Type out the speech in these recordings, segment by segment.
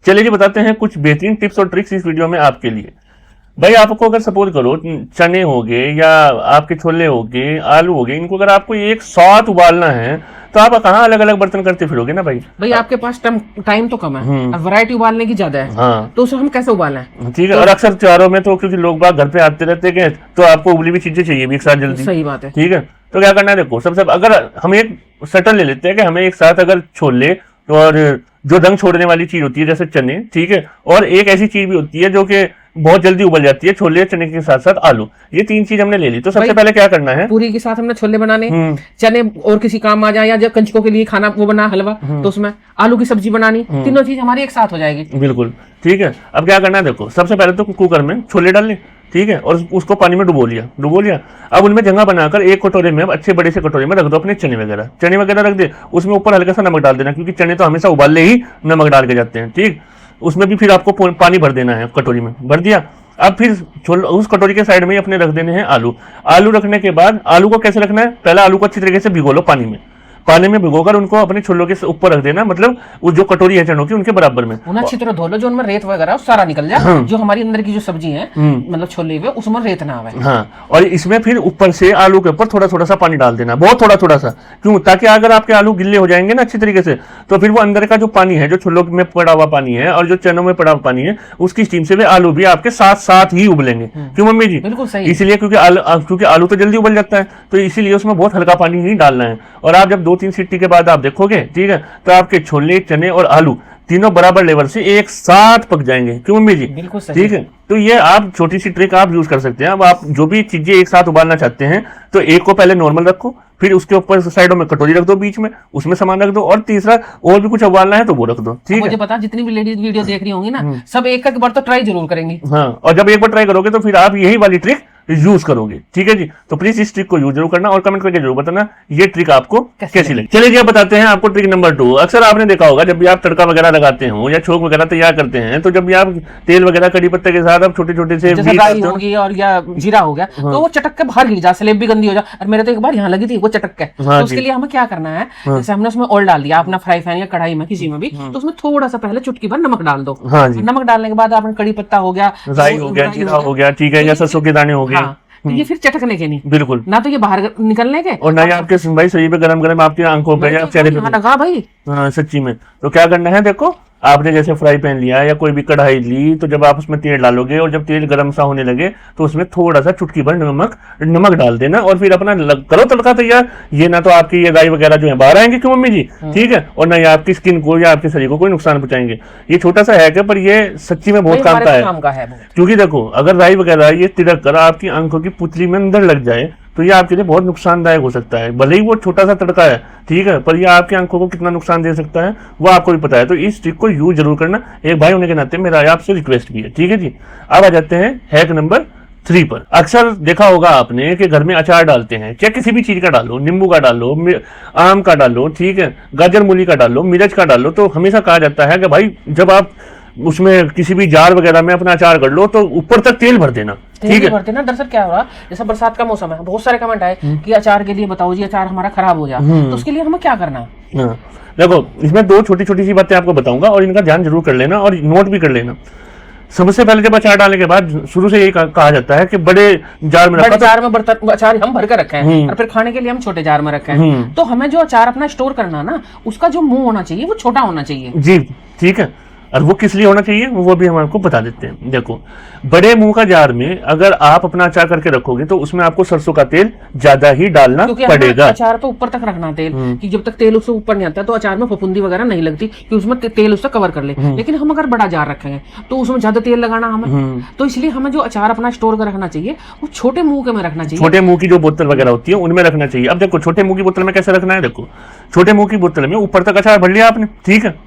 चलिए जी बताते हैं कुछ बेहतरीन टिप्स और ट्रिक्स इस वीडियो में आपके लिए। भाई आपको अगर सपोज करो चने हो गए या आपके छोले हो गए, आलू हो गए, इनको अगर आपको एक साथ उबालना है तो आप कहाँ अलग अलग बर्तन करते फिरोगे ना भाई आपके पास टाइम तो कम है और वैरायटी उबालने की ज्यादा है। हाँ, तो उसे हम कैसे उबालें? ठीक है। और अक्सर त्योहारों में तो क्योंकि लोग बाग घर पे आते रहते हैं तो आपको उबली हुई चीजें चाहिए भी एक साथ जल्दी। सही बात है। ठीक है, तो क्या करना है, देखो सबसे अगर हम एक सटल ले लेते हैं कि हमें एक साथ अगर छोले और जो रंग छोड़ने वाली चीज होती है जैसे चने, ठीक है, और एक ऐसी चीज भी होती है जो कि बहुत जल्दी उबल जाती है, छोले चने के साथ साथ आलू, ये तीन चीज हमने ले ली। तो सबसे पहले क्या करना है, पूरी के साथ हमने छोले बनाने, चने और किसी काम आ जाए या जब कंजकों के लिए खाना वो बना हलवा, तो उसमें आलू की सब्जी बनानी, तीनों चीज हमारी एक साथ हो जाएगी। बिल्कुल ठीक है। अब क्या करना है, देखो सबसे पहले तो कुकर में छोले डाल लें, ठीक है, और उसको पानी में डुबो लिया। अब उनमें जगह बनाकर एक कटोरे में, अच्छे बड़े से कटोरे में रख दो अपने चने वगैरह रख दे। उसमें ऊपर हल्का सा नमक डाल देना, क्योंकि चने तो हमेशा उबालने ही नमक डाल के जाते हैं। ठीक, उसमें भी फिर आपको पानी भर देना है, कटोरी में भर दिया। अब फिर उस कटोरी के साइड में ही अपने रख देने हैं आलू रखने के बाद आलू को कैसे रखना है, पहले आलू को अच्छी तरीके से भिगो लो पानी में भिगोकर उनको अपने छोलों के ऊपर रख देना, मतलब वो जो कटोरी है चनों की उनके बराबर में उन्हें अच्छी तरह धो लो, जो उनमें रेत वगैरह सारा निकल जाए, जो हमारी अंदर की जो सब्जी है मतलब छोले हुए उसमें रेत ना आवे। हाँ, और इसमें फिर ऊपर से आलू के ऊपर थोड़ा थोड़ा सा पानी डाल देना, बहुत थोड़ा सा, क्यों, ताकि अगर आपके आलू गिल्ले हो जाएंगे ना अच्छी तरीके से, तो फिर वो अंदर का जो पानी है, जो छोलों में पड़ा हुआ पानी है और जो चनों में पड़ा हुआ पानी है, उसकी स्टीम से वे आलू भी आपके साथ साथ ही उबलेंगे। क्यों मम्मी जी? बिल्कुल सही। इसलिए क्योंकि आलू तो जल्दी उबल जाता है, तो इसीलिए उसमें बहुत हल्का पानी ही डालना है। और आप जब 2-3 सीटी के बाद आप देखोगे, ठीक है, तो आपके छोले चने और आलू तीनों बराबर लेवल से एक साथ पक जाएंगे। क्यों मम्मी जी? बिल्कुल सही। ठीक है, तो ये आप छोटी सी ट्रिक आप यूज कर सकते हैं। अब आप जो भी चीजें एक साथ उबालना चाहते हैं तो एक को पहले नॉर्मल रखो, फिर उसके ऊपर साइडों में कटोरी रख दो, बीच में उसमें सामान रख दो, और तीसरा और भी कुछ उबालना है तो वो रख दो। ठीक है, मुझे पता जितनी भी लेडीज वीडियो देख रही होंगी ना, सब एक बार तो ट्राई जरूर करेंगी। हाँ, और जब एक बार ट्राई करोगे तो फिर आप यही वाली ट्रिक यूज करोगे। ठीक है जी, तो प्लीज इस ट्रिक को यूज जरूर करना और कमेंट करके जरूर बताना ये ट्रिक आपको कैसी लगी। चलिए जी, अब बताते हैं आपको ट्रिक नंबर 2। अक्सर आपने देखा होगा जब भी आप तड़का वगैरह लगाते हो या छोक वगैरह तैयार करते हैं, तो जब भी आप तेल वगैरह कड़ी पत्ते के साथ आप छोटे छोटे से होगी और या जीरा हो गया, तो वो चटक के बाहर गिर जा, स्लेब भी गंदी हो जा। और मेरे तो एक बार यहाँ लगी थी वो चटक के, तो उसके लिए हमें क्या करना है, जैसे हमने उसमें ऑयल डाल दिया अपना फ्राई पैन या कढ़ाई में किसी में भी, तो उसमें थोड़ा सा पहले चुटकी भर नमक डाल दो। नमक डालने के बाद आपने कड़ी पत्ता हो गया, राई हो गया, जीरा हो गया, ठीक है, या सरसों के दाने हो गए, तो ये फिर चटकने के नहीं, बिल्कुल ना तो ये बाहर निकलने के, और ना ही आपके भाई सही पे गरम आपकी आंखों पे या चेहरे पे लगा भाई। हाँ, सच्ची में। तो क्या करना है, देखो आपने जैसे फ्राई पैन लिया या कोई भी कढ़ाई ली, तो जब आप उसमें तेल डालोगे और जब तेल गर्म सा होने लगे तो उसमें थोड़ा सा चुटकी भर नमक डाल देना, और फिर अपना करो तड़का तैयार। ये ना तो आपकी ये गाय वगैरह जो है बाहर आएंगे, क्यों मम्मी जी? ठीक है, और ना ये आपकी स्किन को या आपके शरीर को कोई नुकसान पहुंचाएंगे। ये छोटा सा हैक है, पर ये सच्ची में बहुत काम का है। क्योंकि देखो अगर राई वगैरह ये तिड़क कर आपकी आंखों की पुतली में अंदर लग जाए तो ये आपके लिए बहुत नुकसानदायक हो सकता है। भले ही वो छोटा सा तड़का है, ठीक है, पर ये आपकी आंखों को कितना नुकसान दे सकता है वो आपको भी पता है। तो इस ट्रिक को यूज जरूर करना, एक भाई होने के नाते मेरा आपसे रिक्वेस्ट भी है। ठीक है जी, अब आ जाते हैं हैक नंबर 3 पर। अक्सर देखा होगा आपने कि घर में अचार डालते हैं, चाहे किसी भी चीज का डालो, नींबू का डालो, आम का डालो, ठीक है, गाजर मूली का डालो, मिर्च का डालो, तो हमेशा कहा जाता है कि भाई जब आप उसमें किसी भी जार वगैरह में अपना अचार कर लो तो ऊपर तक तेल भर देना। ठीक है, भरते ना। दरअसल क्या हो रहा, जैसा बरसात का मौसम है, बहुत सारे कमेंट आए कि अचार के लिए बताओ जी, अचार हमारा खराब हो जाए, तो उसके लिए हमें क्या करना है? देखो इसमें 2 छोटी छोटी सी बातें आपको बताऊंगा और इनका ध्यान जरूर कर लेना और नोट भी कर लेना। सबसे पहले जब अचार डालने के बाद शुरू से यही कहा जाता है कि बड़े जार में बर्तन अचार हम भर कर रखे हैं और फिर खाने के लिए हम छोटे जार में रखे हैं। तो हमें जो अचार अपना स्टोर करना ना, उसका जो मुंह होना चाहिए वो छोटा होना चाहिए जी। ठीक है, और वो किस लिए होना चाहिए वो भी हम आपको बता देते हैं। देखो बड़े मुंह का जार में अगर आप अपना अचार करके रखोगे तो उसमें आपको सरसों का तेल ज्यादा ही डालना पड़ेगा। अचार तो ऊपर तक रखना तेल, कि जब तक तेल उससे ऊपर नहीं आता तो अचार में फफूंदी वगैरह नहीं लगती, कि उसमें तेल उससे कवर कर ले। लेकिन हम अगर बड़ा जार रखेंगे तो उसमें ज्यादा तेल लगाना हमें, तो इसलिए हमें जो अचार अपना स्टोर कर रखना चाहिए वो छोटे मुंह के में रखना चाहिए। छोटे मुंह की जो बोतल वगैरह होती है उनमें रखना चाहिए। अब देखो छोटे मुंह की बोतल में कैसे रखना है, देखो छोटे मुंह की बोतल में ऊपर तक अचार भर लिया आपने, ठीक है,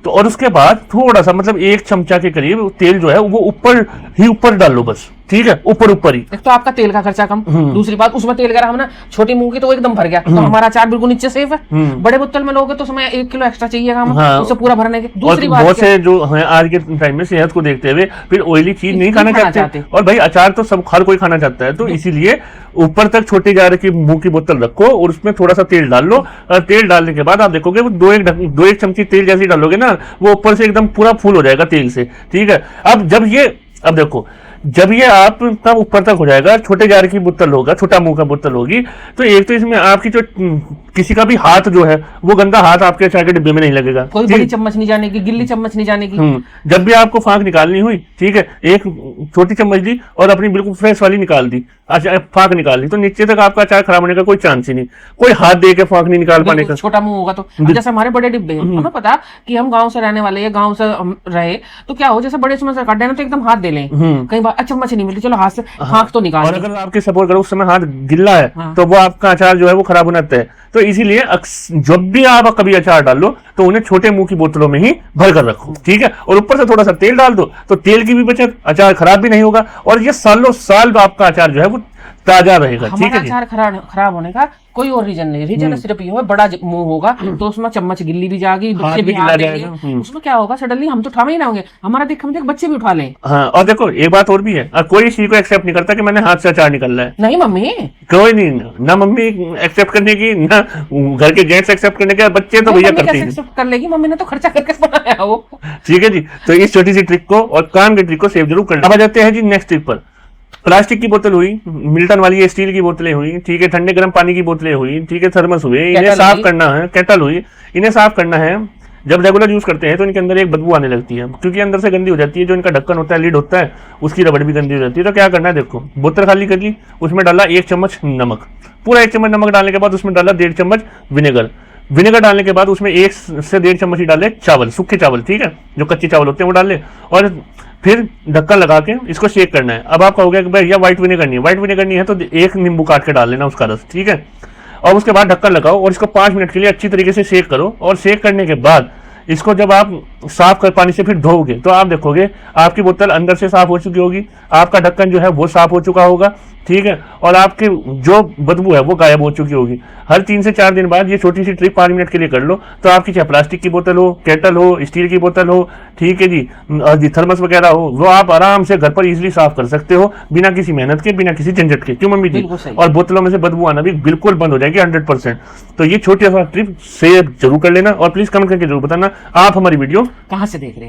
तो और उसके बाद थोड़ा सा मतलब 1 चमचा के करीब तेल जो है वो ऊपर डालो बस। ठीक है, ऊपर ऊपर ही। एक तो आपका तेल का खर्चा कम, दूसरी बात उसमें तेल गरम ना, छोटी मुंह की तो वो एकदम भर गया, तो हमारा अचार बिल्कुल नीचे सेफ है। बड़े बोतल में लोगे तो उसमें 1 किलो एक्स्ट्रा चाहिएगा हमें, हाँ। उसे पूरा भरने के। और दूसरी बात बहुत से जो है आज के टाइम में सेहत को देखते हुए फिर ऑयली चीज नहीं खाना चाहते, और भाई अचार तो सब हर कोई खाना चाहता है, तो इसीलिए ऊपर तक छोटे जार की मुंह की बोतल रखो और उसमें थोड़ा सा तेल डाल लो, और तेल डालने के बाद आप देखोगे वो दो एक चमची तेल जैसे डालोगे ना, वो ऊपर से एकदम पूरा फुल हो जाएगा तेल से, ठीक है। अब देखो जब ये आप तब ऊपर तक हो जाएगा, छोटे जार की बोतल होगा, छोटा मुंह का बोतल होगी, तो एक तो इसमें आपकी जो किसी का भी हाथ जो है वो गंदा हाथ आपके अचार के डिब्बे में नहीं लगेगा, कोई बड़ी चम्मच नहीं जाने की, गिल्ली चम्मच नहीं जाने की। जब भी आपको फांक निकालनी हुई, ठीक है, एक छोटी चम्मच ली और अपनी बिल्कुल फ्रेश वाली निकाल दी, अच्छा फांक निकाल दी, तो नीचे तक आपका अचार खराब होने का कोई चांस ही नहीं, कोई हाथ दे के फांक नहीं निकाल पाने का। छोटा मुंह होगा तो जैसे हमारे बड़े डिब्बे हैं, हमें पता कि हम गांव से रहने वाले, गांव से रहे, तो क्या हो जैसे बड़े उसमें से काट देना तो एकदम हाथ दे लें, कई बार चम्मच नहीं मिलती, चलो हाथ से फांक तो निकाल। और अगर आपके सपोर्ट करो उस समय हाथ गिल्ला है, तो वो आपका अचार जो है वो खराब होना तय है। तो इसीलिए जब भी आप कभी अचार डाल लो तो उन्हें छोटे मुंह की बोतलों में ही भर कर रखो, ठीक है, और ऊपर से थोड़ा सा तेल डाल दो, तो तेल की भी बचत, अचार खराब भी नहीं होगा, और ये सालों साल आपका अचार जो है वो ताजा रहेगा, ठीक है। अचार खराब होने का कोई और रीजन नहीं, रीजन सिर्फ ये है बड़ा मुंह होगा तो उसमें चम्मच गिल्ली भी जाएगी, बच्चे भी हाथ देंगे, उसमें क्या होगा सडनली हम तो उठा ही ना होंगे, हमारा देख बच्चे भी उठा लें। हाँ, और देखो एक बात और भी है, कोई इस चीज को एक्सेप्ट नहीं करता कि मैंने हाथ से अचार निकल रहा है। नहीं मम्मी, कोई नहीं, ना मम्मी एक्सेप्ट करने की, ना घर के जेंट्स एक्सेप्ट करने के, बच्चे तो भैया करते हैं। एक्सेप्ट कर लेगी, मम्मी ने तो खर्चा करके बनाया वो, ठीक है जी। तो इस छोटी सी ट्रिक को और काम की ट्रिक को सेव जरूर करना। अब आ जाते हैं जी नेक्स्ट ट्रिक पर। प्लास्टिक की बोतल हुई, मिल्टन वाली स्टील की बोतलें हुई, ठीक है, ठंडे गर्म पानी की बोतलें हुई, ठीक है, थर्मस हुए, इन्हें साफ करना है, केटल हुई, इन्हें साफ करना है। जब रेगुलर यूज करते हैं तो इनके अंदर एक बदबू आने लगती है, क्योंकि अंदर से गंदी हो जाती है, जो इनका ढक्कन होता है, लीड होता है, उसकी रबड़ भी गंदी हो जाती है। तो क्या करना है, देखो बोतल खाली कर ली, उसमें डाला 1 चम्मच नमक, पूरा 1 चम्मच नमक डालने के बाद उसमें डाला 1.5 चम्मच विनेगर डालने के बाद उसमें 1 से 1.5 चम्मच ही डाले चावल, सूखे चावल, ठीक है, जो कच्चे चावल होते हैं वो डाल ले, और फिर ढक्कन लगा के इसको शेक करना है। अब आप कहोगे कि भैया व्हाइट विनेगर नहीं है, व्हाइट विनेगर नहीं है तो 1 नींबू काट के डाल लेना उसका रस, ठीक है, और उसके बाद ढक्कन लगाओ और इसको 5 मिनट के लिए अच्छी तरीके से शेक करो। और शेक करने के बाद इसको जब आप साफ कर पानी से फिर धोओगे तो आप देखोगे आपकी बोतल अंदर से साफ हो चुकी होगी, आपका ढक्कन जो है वो साफ हो चुका होगा, ठीक है, और आपकी जो बदबू है वो गायब हो चुकी होगी। हर 3 से 4 दिन बाद ये छोटी सी ट्रिक 5 मिनट के लिए कर लो, तो आपकी चाहे प्लास्टिक की बोतल हो, केटल हो, स्टील की बोतल हो, ठीक है जी, थर्मस वगैरह हो, वो आप आराम से घर पर इजीली साफ कर सकते हो, बिना किसी मेहनत के, बिना किसी झंझट के, क्यों मम्मी जी? और बोतलों में से बदबू आना भी बिल्कुल बंद हो जाएगी 100%। तो ये छोटी सा ट्रिक सेव जरूर कर लेना, और प्लीज कमेंट करके जरूर बताना आप हमारी वीडियो कहाँ से देख रहे हैं।